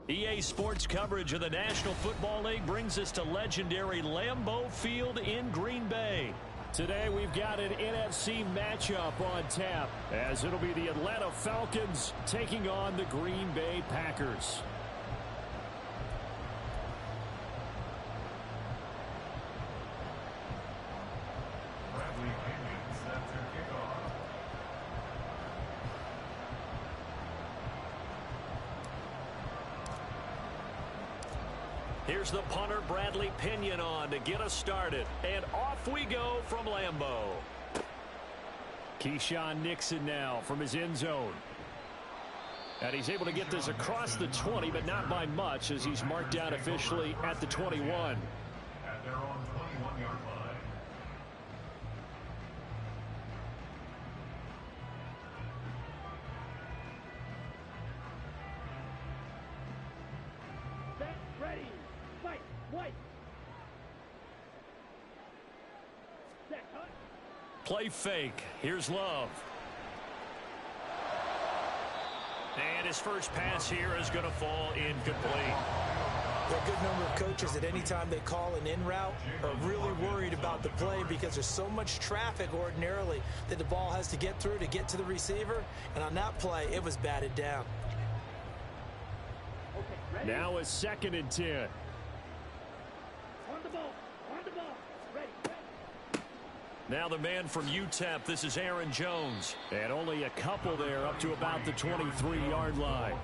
EA Sports coverage of the National Football League brings us to legendary Lambeau Field in Green Bay. Today we've got an NFC matchup on tap, as it'll be the Atlanta Falcons taking on the Green Bay Packers. Here's the punter, Bradley Pinion, on to get us started. And off we go from Lambeau. Keyshawn Nixon now from his end zone. And he's able to get this across the 20, but not by much, as he's marked down officially at the 21. At their own 21-yard line. Ready. Fight. White. Set. Cut. Play fake. Here's Love. And his first pass here is going to fall incomplete. There are a good number of coaches at any time they call an in route are really worried about the play because there's so much traffic ordinarily that the ball has to get through to get to the receiver. And on that play, it was batted down. Now a 2nd and 10. On the ball. On the ball. Ready. Now the man from UTEP, this is Aaron Jones. And only a couple there up to about the 23-yard line.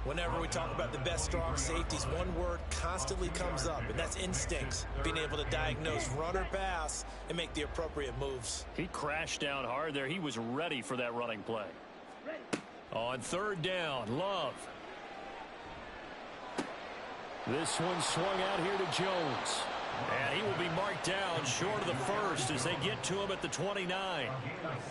Whenever we talk about the best strong safeties, one word constantly comes up, and that's instincts. Being able to diagnose run or pass and make the appropriate moves. He crashed down hard there. He was ready for that running play. On 3rd down, Love. This one swung out here to Jones. And he will be marked down short of the first as they get to him at the 29.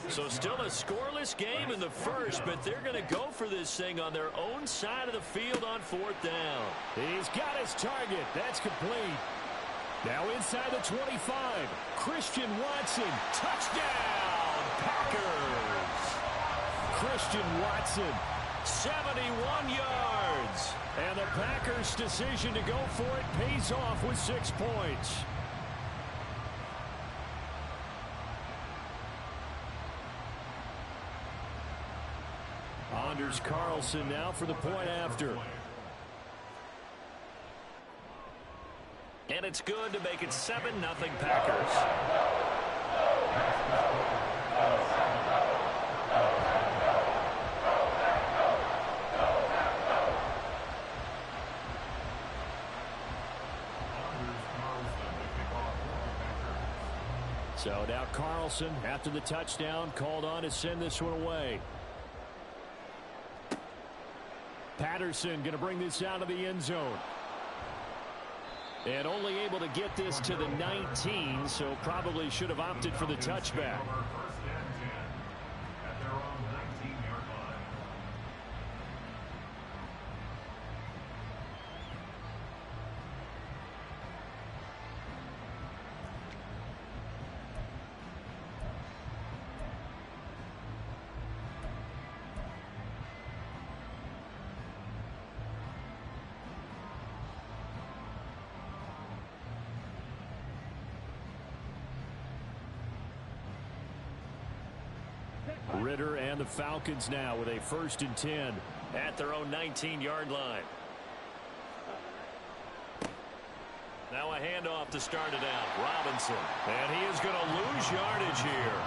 So still a scoreless game in the first, but they're going to go for this thing on their own side of the field on 4th down. He's got his target. That's complete. Now inside the 25. Christian Watson. Touchdown, Packers. Christian Watson. 71 yards. And the Packers' decision to go for it pays off with 6 points. Anders Carlson now for the point after. And it's good to make it 7-0 Packers. So now Carlson, after the touchdown, called on to send this one away. Patterson going to bring this out of the end zone. And only able to get this to the 19, so probably should have opted for the touchback. Ritter and the Falcons now with a 1st and 10 at their own 19-yard line. Now a handoff to start it out. Robinson. And he is going to lose yardage here.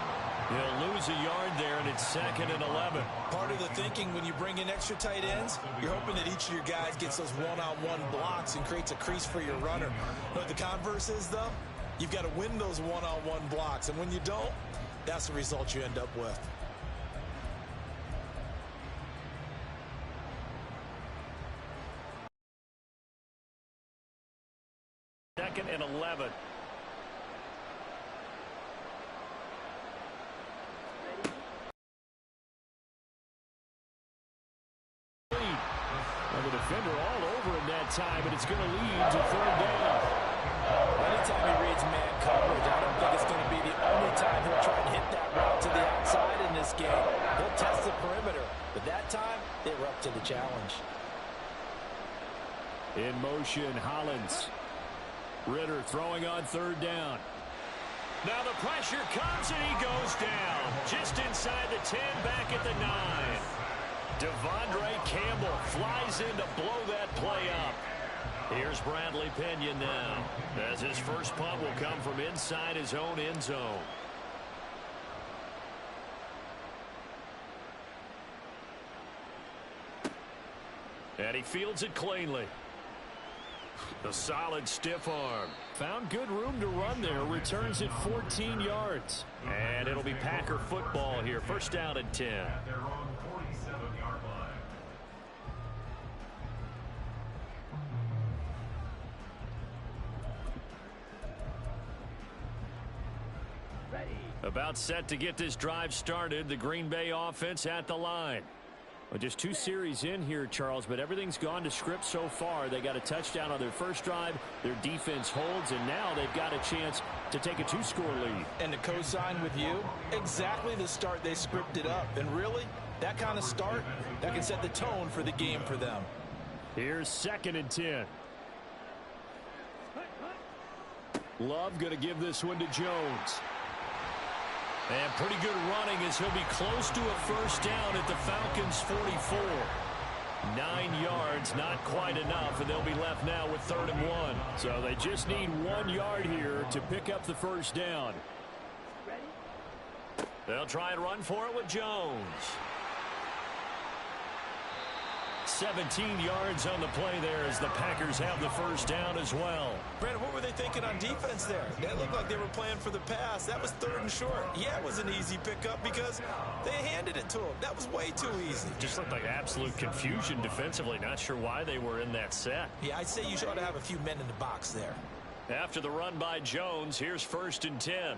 He'll lose a yard there, and it's 2nd and 11. Part of the thinking when you bring in extra tight ends, you're hoping that each of your guys gets those one-on-one blocks and creates a crease for your runner. But the converse is, though, you've got to win those one-on-one blocks. And when you don't, that's the result you end up with. Second and 11. And the defender all over him that time, and it's going to lead to 3rd down. Anytime he reads man coverage, I don't think it's going to be the only time he'll try and hit that route to the outside in this game. He'll test the perimeter, but that time they were up to the challenge. In motion, Hollins. Ritter throwing on third down. Now the pressure comes and he goes down. Just inside the 10, back at the 9. Devondre Campbell flies in to blow that play up. Here's Bradley Pinion now, as his first punt will come from inside his own end zone. And he fields it cleanly. The solid stiff arm. Found good room to run there. Returns it 14 yards. And it'll be Packer football here. First down and 10. At their own 47-yard line. About set to get this drive started. The Green Bay offense at the line. Well, just 2 series in here, Charles, but everything's gone to script so far. They got a touchdown on their first drive. Their defense holds, and now they've got a chance to take a 2-score lead. And to co-sign with you, exactly the start they scripted up. And really, that kind of start, that can set the tone for the game for them. Here's 2nd and 10. Love going to give this one to Jones. And pretty good running as he'll be close to a first down at the Falcons' 44. 9 yards, not quite enough, and they'll be left now with 3rd and 1. So they just need 1 yard here to pick up the first down. They'll try and run for it with Jones. 17 yards on the play there as the Packers have the first down as well. Brandon, what were they thinking on defense there? That looked like they were playing for the pass. That was 3rd and short. Yeah, it was an easy pickup because they handed it to him. That was way too easy. Just looked like absolute confusion defensively. Not sure why they were in that set. Yeah, I'd say you ought to have a few men in the box there. After the run by Jones, here's 1st and 10.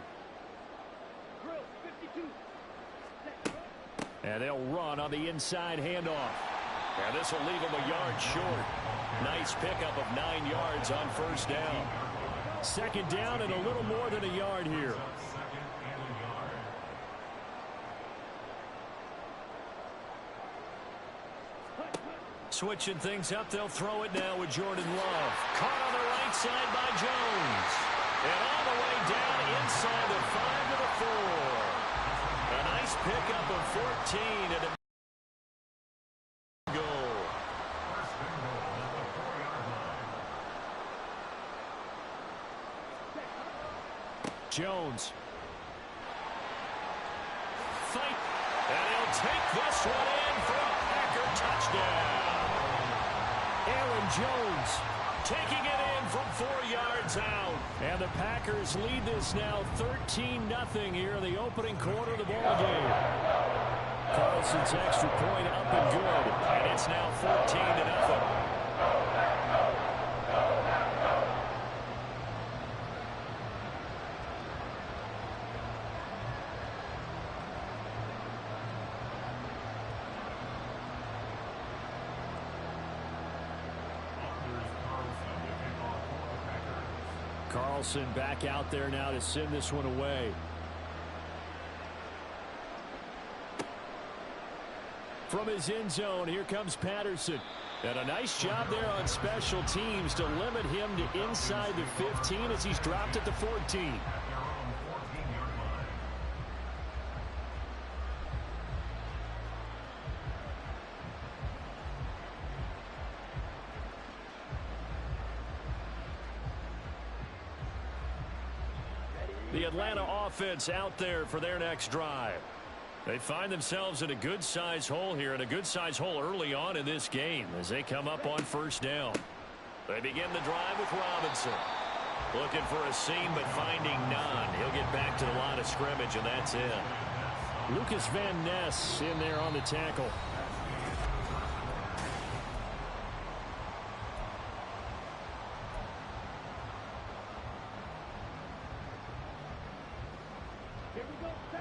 And they'll run on the inside handoff. And this will leave him a yard short. Nice pickup of 9 yards on first down. 2nd down and a little more than a yard here. Switching things up, they'll throw it now with Jordan Love. Caught on the right side by Jones. And all the way down inside the 5 to the 4. A nice pickup of 14 and a Jones. Fight. And he'll take this one in for a Packer touchdown. Aaron Jones taking it in from 4 yards out. And the Packers lead this now 13-0 here in the opening quarter of the ball game. Carlson's extra point up and good. And it's now 14-0. Carlson back out there now to send this one away. From his end zone, here comes Patterson. And a nice job there on special teams to limit him to inside the 15 as he's dropped at the 14. The Atlanta offense out there for their next drive. They find themselves in a good-size hole here, and a good-size hole early on in this game as they come up on first down. They begin the drive with Robinson. Looking for a seam, but finding none. He'll get back to the line of scrimmage, and that's it. Lucas Van Ness in there on the tackle.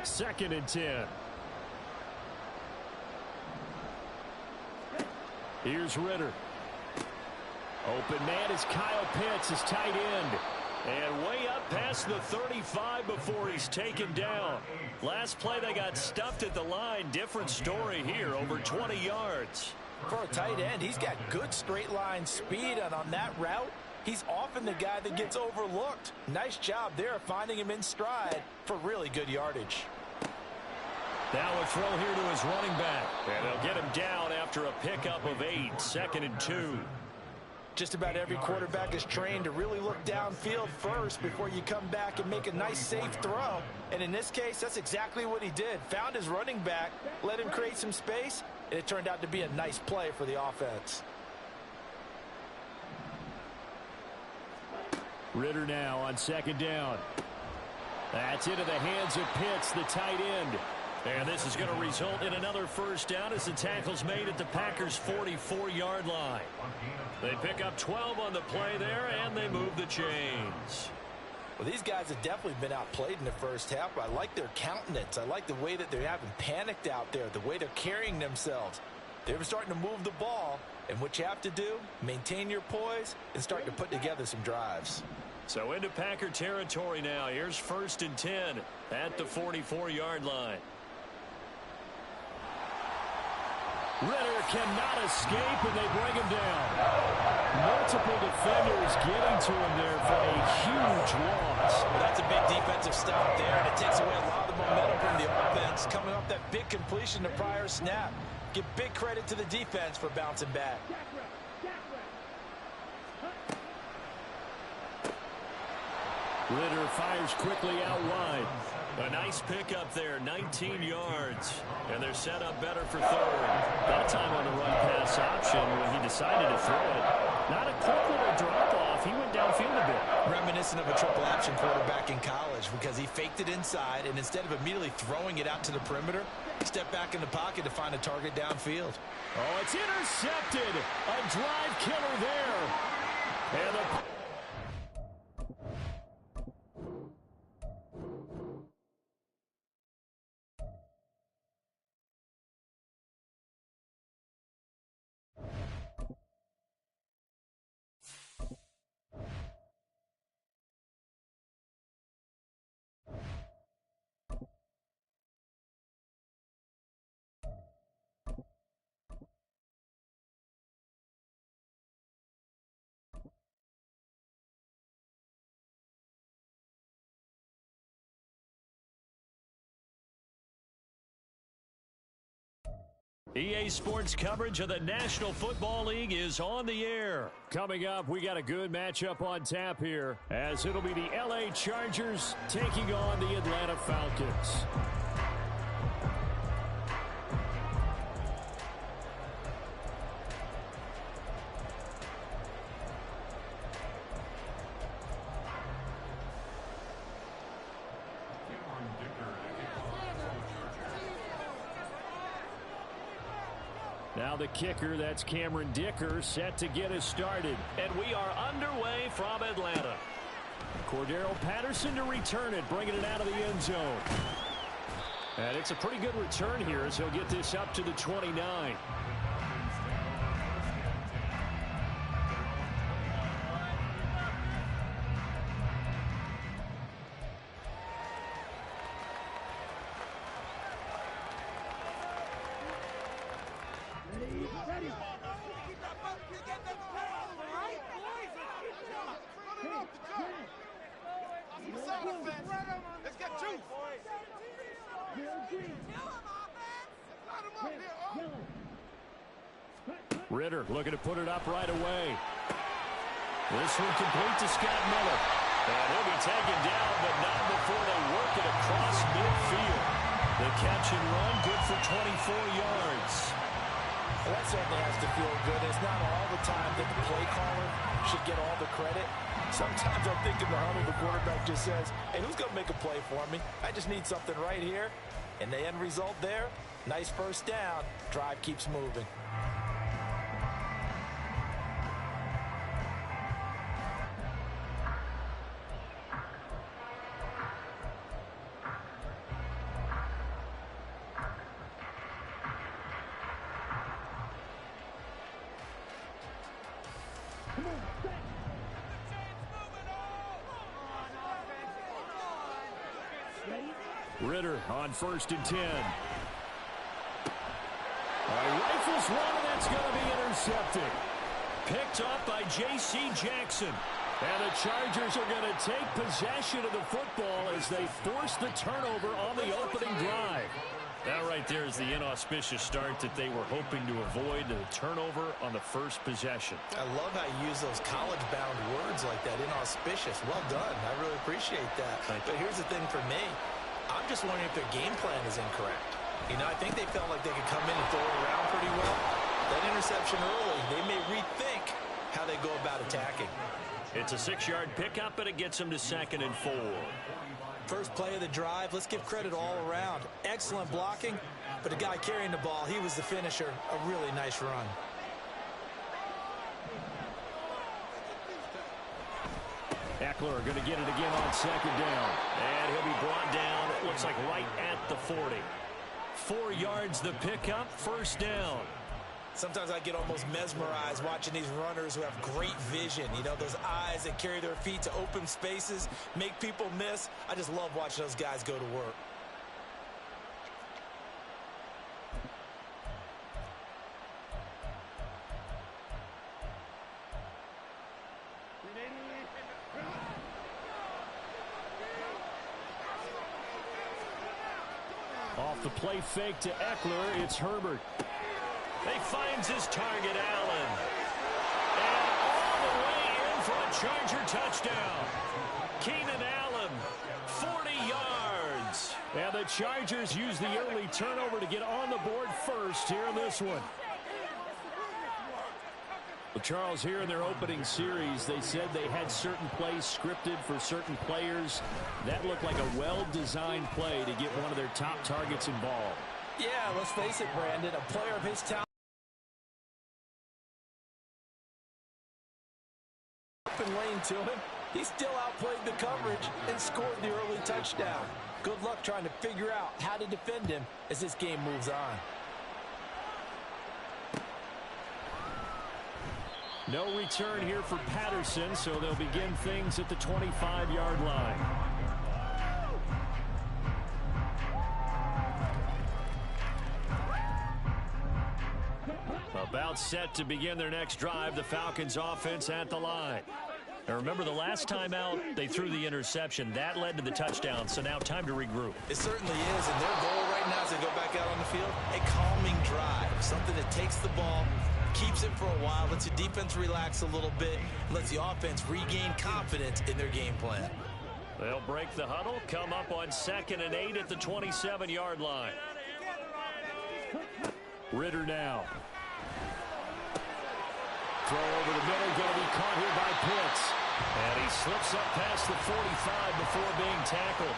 Second and 10. Here's Ritter. Open man is Kyle Pitts, his tight end. And way up past the 35 before he's taken down. Last play they got stuffed at the line. Different story here, over 20 yards. For a tight end, he's got good straight line speed, and on that route, he's often the guy that gets overlooked. Nice job there of finding him in stride for really good yardage. Now a throw here to his running back. And they'll get him down after a pickup of 8, 2nd and 2. Just about every quarterback is trained to really look downfield first before you come back and make a nice, safe throw. And in this case, that's exactly what he did. Found his running back, let him create some space, and it turned out to be a nice play for the offense. Ritter now on 2nd down. That's into the hands of Pitts, the tight end. And this is going to result in another first down as the tackle's made at the Packers' 44-yard line. They pick up 12 on the play there, and they move the chains. Well, these guys have definitely been outplayed in the first half, but I like their countenance. I like the way that they haven't panicked out there, the way they're carrying themselves. They're starting to move the ball, and what you have to do, maintain your poise and start to put together some drives. So into Packer territory now. Here's 1st and 10 at the 44-yard line. Ritter cannot escape, and they bring him down. Multiple defenders getting to him there for a huge loss. That's a big defensive stop there, and it takes away a lot of the momentum from the offense coming off that big completion the prior snap. Give big credit to the defense for bouncing back. Ritter fires quickly out wide. A nice pickup there, 19 yards. And they're set up better for 3rd. That time on the run-pass option when he decided to throw it. Not a quick little drop-off. He went downfield a bit. Reminiscent of a triple-option quarterback in college because he faked it inside, and instead of immediately throwing it out to the perimeter, stepped back in the pocket to find a target downfield. Oh, it's intercepted. A drive killer there. And the... EA Sports coverage of the National Football League is on the air. Coming up, we got a good matchup on tap here, as it'll be the LA Chargers taking on the Atlanta Falcons. Now the kicker, that's Cameron Dicker, set to get us started. And we are underway from Atlanta. Cordero Patterson to return it, bringing it out of the end zone. And it's a pretty good return here as he'll get this up to the 29. Ritter looking to put it up right away. This one complete to Scott Miller. And he'll be taken down, but not before they work it across midfield. The catch and run, good for 24 yards. Well, that certainly has to feel good. It's not all the time that the play caller should get all the credit. Sometimes I'm thinking the huddle, the quarterback just says, hey, who's going to make a play for me? I just need something right here. And the end result there, nice first down. Drive keeps moving. Ritter on 1st and 10. Rifles one, and that's going to be intercepted. Picked off by J.C. Jackson. And the Chargers are going to take possession of the football as they force the turnover on the opening drive. That right there is the inauspicious start that they were hoping to avoid, the turnover on the first possession. I love how you use those college-bound words like that, inauspicious. Well done. I really appreciate that. But here's the thing for me. I'm just wondering if their game plan is incorrect. You know, I think they felt like they could come in and throw it around pretty well. That interception early, they may rethink how they go about attacking. It's a 6-yard pickup, and it gets them to 2nd and 4. First play of the drive, let's give credit all around. Excellent blocking, but the guy carrying the ball, he was the finisher. A really nice run. Eckler going to get it again on 2nd down. And he'll be brought down, it looks like right at the 40. 4 yards the pickup, 1st down. Sometimes I get almost mesmerized watching these runners who have great vision. You know, those eyes that carry their feet to open spaces, make people miss. I just love watching those guys go to work. Off the play fake to Eckler, it's Herbert. He finds his target, Allen. And all the way in for a Charger touchdown. Keenan Allen, 40 yards. And the Chargers use the early turnover to get on the board first here in this one. Well, Charles, here in their opening series, they said they had certain plays scripted for certain players. That looked like a well-designed play to get one of their top targets involved. Yeah, let's face it, Brandon, a player of his talent. Open lane to him. He still outplayed the coverage and scored the early touchdown. Good luck trying to figure out how to defend him as this game moves on. No return here for Patterson, so they'll begin things at the 25-yard line. About set to begin their next drive, the Falcons offense at the line. Now remember, the last time out, they threw the interception. That led to the touchdown, so now time to regroup. It certainly is, and their goal right now as they go back out on the field, a calming drive, something that takes the ball, keeps it for a while, lets the defense relax a little bit, lets the offense regain confidence in their game plan. They'll break the huddle, come up on 2nd and 8 at the 27-yard line. Ritter now. Throw over the middle, going to be caught here by Pitts. And he slips up past the 45 before being tackled.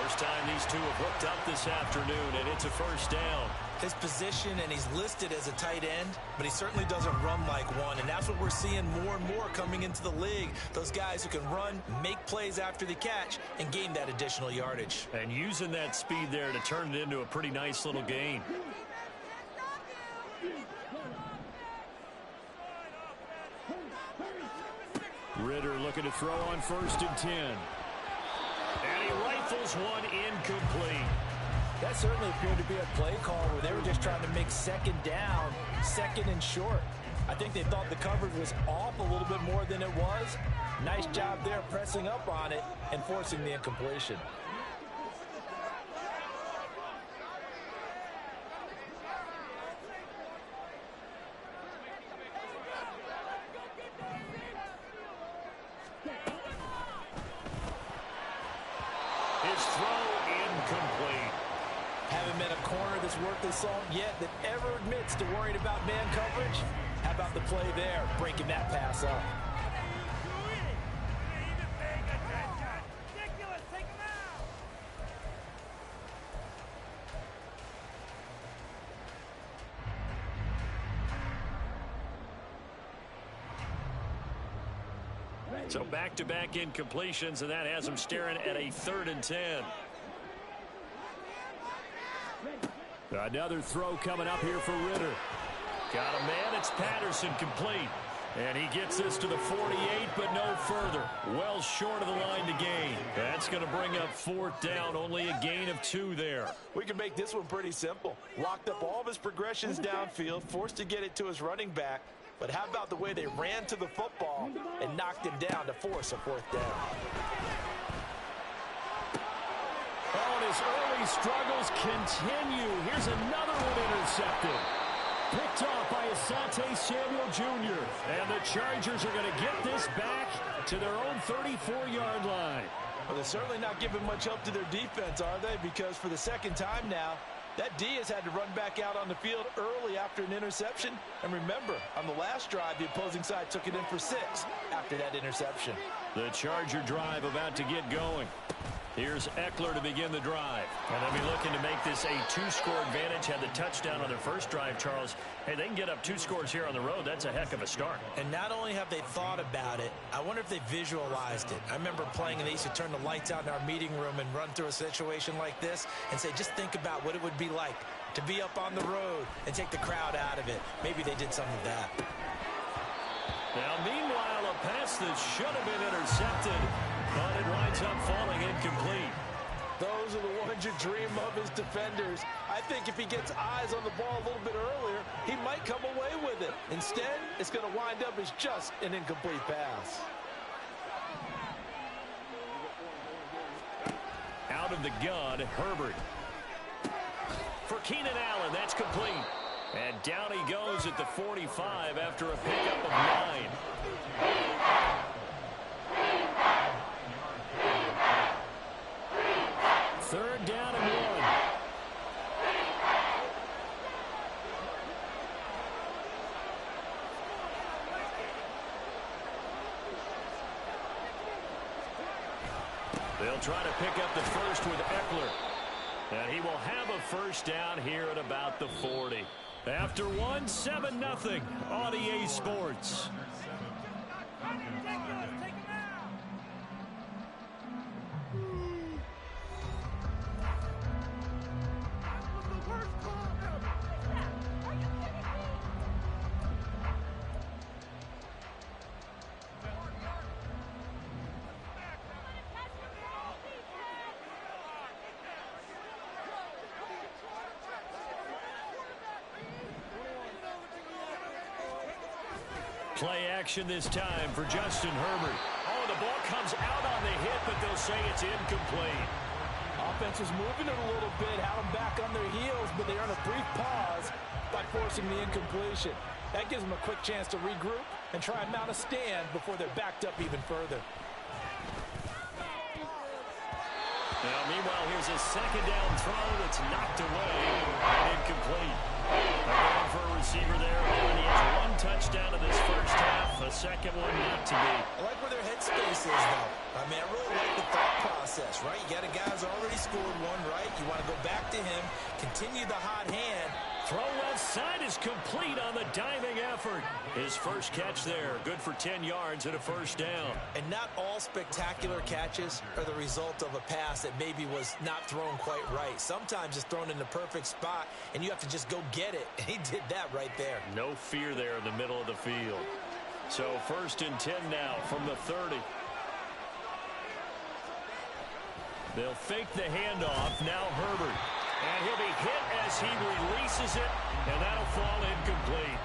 First time these two have hooked up this afternoon, and it's a 1st down. His position, and he's listed as a tight end, but he certainly doesn't run like one, and that's what we're seeing more and more coming into the league. Those guys who can run, make plays after the catch, and gain that additional yardage. And using that speed there to turn it into a pretty nice little gain. Ritter looking to throw on 1st and 10. And he rifles one incomplete. That certainly appeared to be a play call where they were just trying to make 2nd down, 2nd and short. I think they thought the coverage was off a little bit more than it was. Nice job there pressing up on it and forcing the incompletion. His throw incomplete. Haven't been a corner that's worth the salt yet that ever admits to worrying about man coverage. How about the play there, breaking that pass up? So back-to-back incompletions, and that has him staring at a 3rd and 10. Another throw coming up here for Ritter. Got a man, it's Patterson complete. And he gets this to the 48, but no further. Well short of the line to gain. That's going to bring up 4th down. Only a gain of 2 there. We can make this one pretty simple. Locked up all of his progressions downfield, forced to get it to his running back. But how about the way they ran to the football and knocked him down to force a 4th down? Oh, and his early struggles continue. Here's another one intercepted. Picked off by Asante Samuel Jr. And the Chargers are going to get this back to their own 34-yard line. Well, they're certainly not giving much help to their defense, are they? Because for the second time now, that D has had to run back out on the field early after an interception. And remember, on the last drive, the opposing side took it in for 6 after that interception. The Charger drive about to get going. Here's Eckler to begin the drive. And they'll be looking to make this a 2-score advantage. Had the touchdown on their first drive, Charles. Hey, they can get up 2 scores here on the road. That's a heck of a start. And not only have they thought about it, I wonder if they visualized it. I remember playing and they used to turn the lights out in our meeting room and run through a situation like this and say, just think about what it would be like to be up on the road and take the crowd out of it. Maybe they did some of that. Now, meanwhile, a pass that should have been intercepted, but it winds up falling incomplete. Those are the ones you dream of as defenders. I think if he gets eyes on the ball a little bit earlier, he might come away with it. Instead, it's going to wind up as just an incomplete pass. Out of the gun, Herbert. For Keenan Allen, that's complete. And down he goes at the 45 after a pickup of 9. Third down and 1. They'll try to pick up the first with Eckler. And he will have a first down here at about the 40. After 1, 7-0 on EA Sports. Play action this time for Justin Herbert. Oh, the ball comes out on the hit, but they'll say it's incomplete. Offense was moving it a little bit, had them back on their heels, but they earn a brief pause by forcing the incompletion. That gives them a quick chance to regroup and try and mount a stand before they're backed up even further. Now, meanwhile, here's a second down throw that's knocked away and incomplete. Going for a receiver there. And he has 1 touchdown in this first half. A second one not to be. I like where their headspace is, though. I mean, I really like the thought process, right? You got a guy who's already scored 1, right? You want to go back to him, continue the hot hand. Throw left side is complete on the diving effort. His first catch there. Good for 10 yards and a first down. And not all spectacular catches are the result of a pass that maybe was not thrown quite right. Sometimes it's thrown in the perfect spot, and you have to just go get it. And he did that right there. No fear there in the middle of the field. So 1st and 10 now from the 30. They'll fake the handoff. Now Herbert. And he'll be hit as he releases it, and that'll fall incomplete.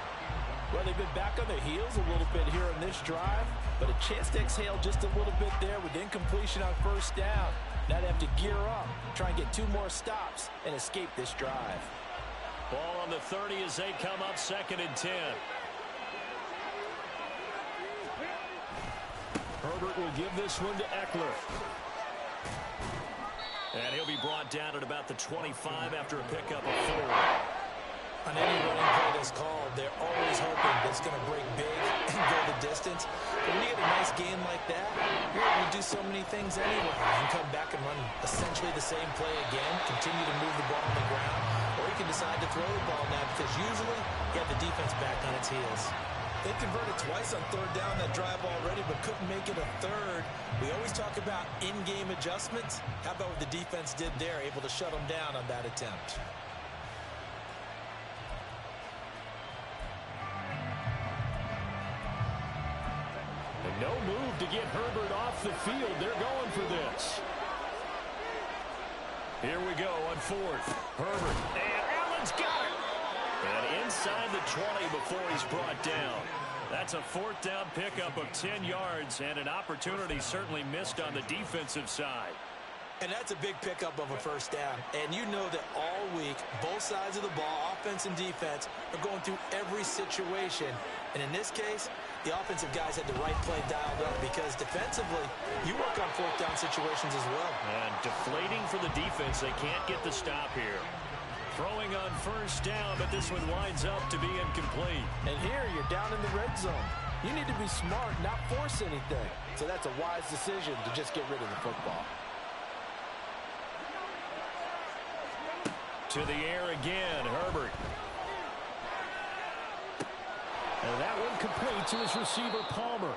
Well, they've been back on their heels a little bit here on this drive, but a chance to exhale just a little bit there with incompletion on first down. Now they have to gear up, try and get 2 more stops, and escape this drive. Ball on the 30 as they come up 2nd and 10. Herbert will give this one to Eckler. And he'll be brought down at about the 25 after a pickup of 4. On any running play that's called, they're always hoping that it's going to break big and go the distance. But when you get a nice game like that, you're able to do so many things anyway. You can come back and run essentially the same play again, continue to move the ball on the ground, or you can decide to throw the ball now because usually you have the defense back on its heels. They converted twice on 3rd down that drive already, but couldn't make it a 3rd. We always talk about in-game adjustments. How about what the defense did there, able to shut them down on that attempt? get Herbert off the field. They're going for this. Here we go on fourth. Herbert. And Allen's got it. And inside the 20 before he's brought down. That's a fourth down pickup of 10 yards and an opportunity certainly missed on the defensive side. And that's a big pickup of a first down. And you know that all week, both sides of the ball, offense and defense, are going through every situation. And in this case, the offensive guys had the right play dialed up because defensively, you work on fourth down situations as well. And deflating for the defense. They can't get the stop here. Throwing on first down, but this one winds up to be incomplete. And here you're down in the red zone. You need to be smart, not force anything. So that's a wise decision to just get rid of the football. To the air again, Herbert. And that one complete to his receiver, Palmer.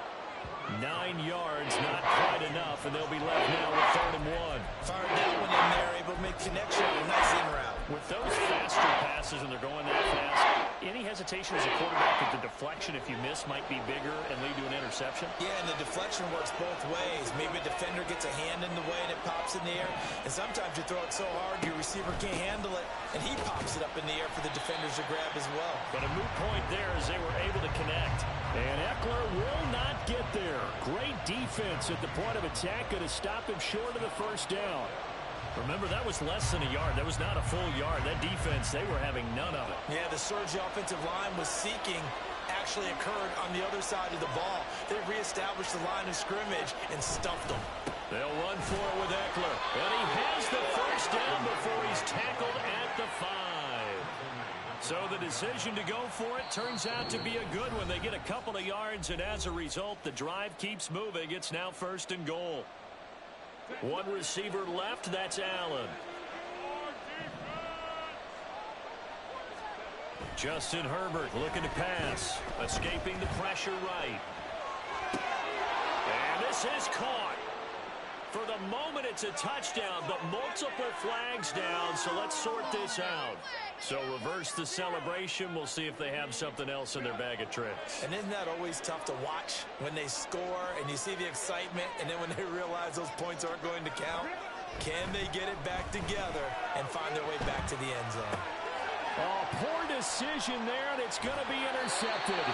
9 yards, not quite enough, and they'll be left now with 3rd and 1. Fired that one in there, able to make connection on a nice in route. With those faster passes and they're going that fast, any hesitation as a quarterback that the deflection, if you miss, might be bigger and lead to an interception? Yeah, and the deflection works both ways. Maybe a defender gets a hand in the way and it pops in the air. And sometimes you throw it so hard your receiver can't handle it, and he pops it up in the air for the defenders to grab as well. But a moot point there as they were able to connect. And Eckler will not get there. Great defense at the point of attack, going to stop him short of the first down. Remember, that was less than a yard. That was not a full yard. That defense, they were having none of it. Yeah, the surge the offensive line was seeking actually occurred on the other side of the ball. They reestablished the line of scrimmage and stuffed them. They'll run for it with Eckler. And he has the first down before he's tackled at the 5. So the decision to go for it turns out to be a good one. They get a couple of yards, and as a result, the drive keeps moving. It's now 1st and goal. One receiver left, that's Allen. Justin Herbert looking to pass. Escaping the pressure right. And this is caught. For the moment, it's a touchdown, but multiple flags down, so let's sort this out. So reverse the celebration. We'll see if they have something else in their bag of tricks. And isn't that always tough to watch when they score and you see the excitement, and then when they realize those points aren't going to count? Can they get it back together and find their way back to the end zone? Oh, poor decision there, and it's going to be intercepted.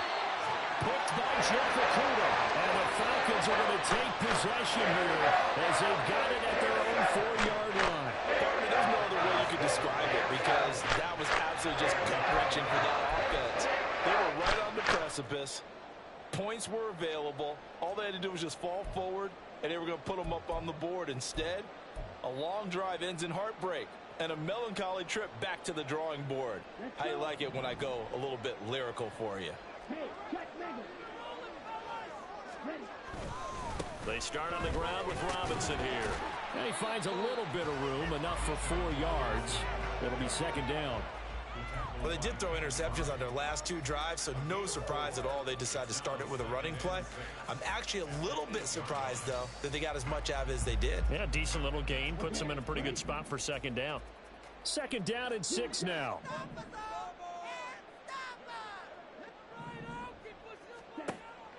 Picked by JefeToe. And the Falcons are going to take possession here as they've got it at their own 4-yard line. There's no other way you could describe it because that was absolutely just gut-wrenching for that offense. They were right on the precipice. Points were available. All they had to do was just fall forward, and they were going to put them up on the board. Instead, a long drive ends in heartbreak and a melancholy trip back to the drawing board. How you like it when I go a little bit lyrical for you? They start on the ground with Robinson here. And he finds a little bit of room, enough for 4 yards. It'll be 2nd down. Well, they did throw interceptions on their last 2 drives, so no surprise at all they decided to start it with a running play. I'm actually a little bit surprised, though, that they got as much out of it as they did. Yeah, decent little gain. Puts them in a pretty good spot for 2nd down. 2nd down and 6 now.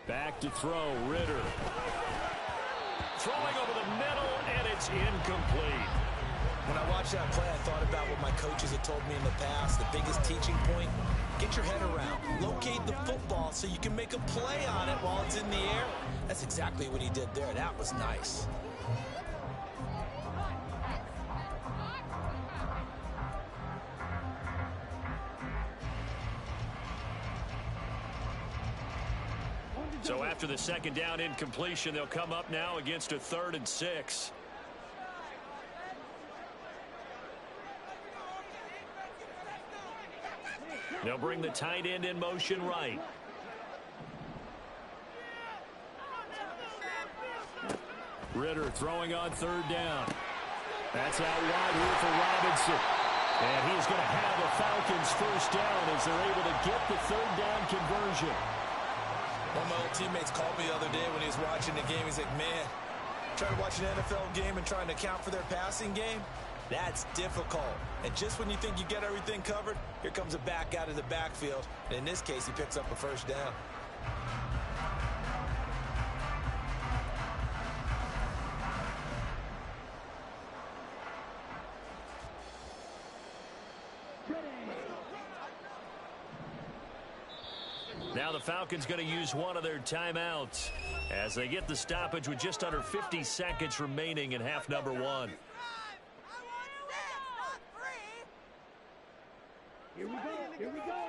Back to throw, Ritter. Throwing over the middle, and it's incomplete. When I watched that play, I thought about what my coaches had told me in the past. The biggest teaching point, get your head around. Locate the football so you can make a play on it while it's in the air. That's exactly what he did there. That was nice. So after the 2nd down incompletion, they'll come up now against a 3rd and 6. They'll bring the tight end in motion right. Ritter throwing on 3rd down. That's out wide here for Robinson. And he's going to have the Falcons first down as they're able to get the 3rd down conversion. One of my old teammates called me the other day when he was watching the game. He's like, man, trying to watch an NFL game and trying to account for their passing game, that's difficult. And just when you think you get everything covered, here comes a back out of the backfield. And in this case, he picks up a first down. Now the Falcons going to use one of their timeouts as they get the stoppage with just under 50 seconds remaining in half number one. Here we go. Here we go.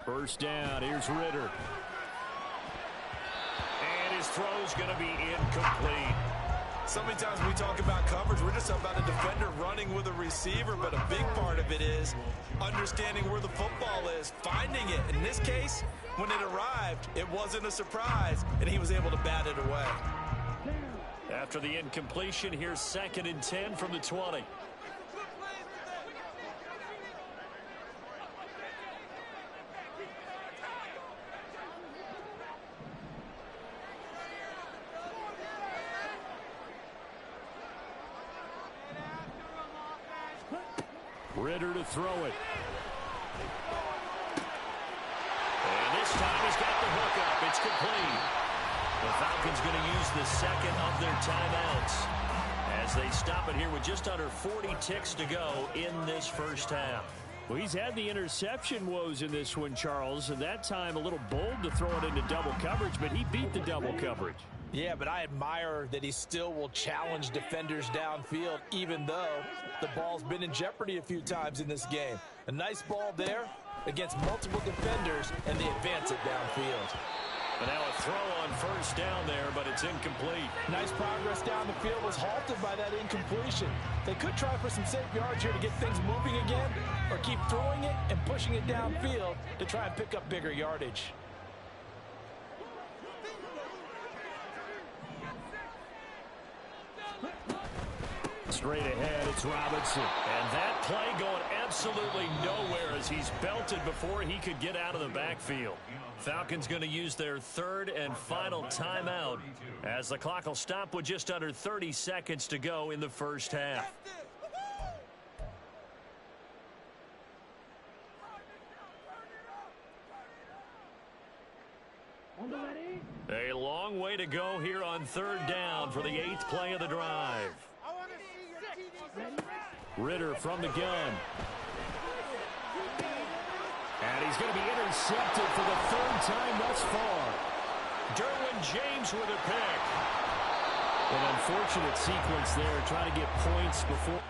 First down, here's Ritter. And his throw's going to be incomplete. So many times when we talk about coverage, we're just about a defender running with a receiver, but a big part of it is understanding where the football is, finding it. In this case, when it arrived, it wasn't a surprise, and he was able to bat it away. After the incompletion, here's 2nd and 10 from the 20. Ritter to throw it. And this time he's got the hook up. It's complete. The Falcons going to use the second of their timeouts as they stop it here with just under 40 ticks to go in this first half. Well, he's had the interception woes in this one, Charles, and that time a little bold to throw it into double coverage, but he beat the double coverage. Yeah, but I admire that he still will challenge defenders downfield, even though the ball's been in jeopardy a few times in this game. A nice ball there against multiple defenders, and they advance it downfield. And now a throw on first down there, but it's incomplete. Nice progress down the field was halted by that incompletion. They could try for some safe yards here to get things moving again, or keep throwing it and pushing it downfield to try and pick up bigger yardage. Straight ahead, it's Robinson. And that play going absolutely nowhere as he's belted before he could get out of the backfield. Falcons going to use their 3rd and final timeout as the clock will stop with just under 30 seconds to go in the first half. A long way to go here on 3rd down for the 8th play of the drive. Ritter from the gun. And he's going to be intercepted for the 3rd time thus far. Derwin James with a pick. An unfortunate sequence there, trying to get points before...